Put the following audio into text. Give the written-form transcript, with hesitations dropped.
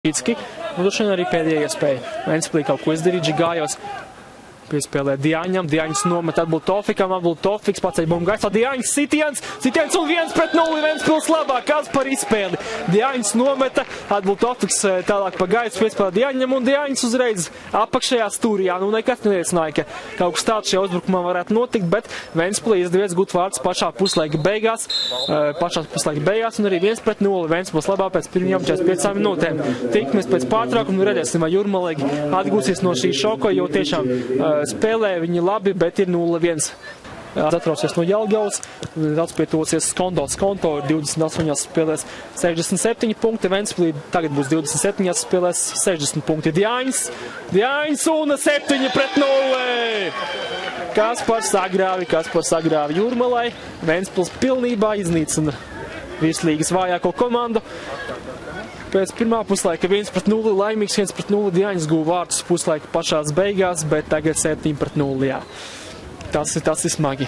Līdzki, un droši vien arī pēdējā iespēja. Ventspilī kaut ko izdarīt, Žigājos piespēlē Diaņam, Diaņas nomet atbūt Tofikam, atbūt Tofiks, paceļ bumbu gaisā, Diaņas sitiens un 1-0 Ventspils labā, kas par izspēli. Diaņas nometa, atbūt Tofiks tālāk pa gaisu, piespēlē Diaņam, un Diaņas uzreiz apakšējā stūrijā. Nu, nekas neliecināja, ka kaut kas tāds šajā uzbrukumā varētu notikt, bet Ventspilī izdevies gūt vārds pašā puslaika beigās, un arī 1-0 Ventspils labā pēc pirmajām 45 minūtēm. Tikamies pēc pārtraukuma, redzēsim, vai Jurmalīgi atgūsies no šī šoka, jo tiešām spēlē viņi labi, bet ir 0-1. Atrausies no Jelgavas, atspietosies Skonto. Skonto ir 28 spēlēs 67 punkti, Ventspilī tagad būs 27 spēlēs 60 punkti. Diaņas un 7-0! Kas par sagrāvi Jūrmalai. Ventspils pilnībā iznīcina virslīgas vājāko komandu. Pēc pirmā puslaika 1-0, laimīgs 1-0, Diaņas guva vārtus puslaika pašās beigās, bet tagad 7-0, jā. Tas ir smagi.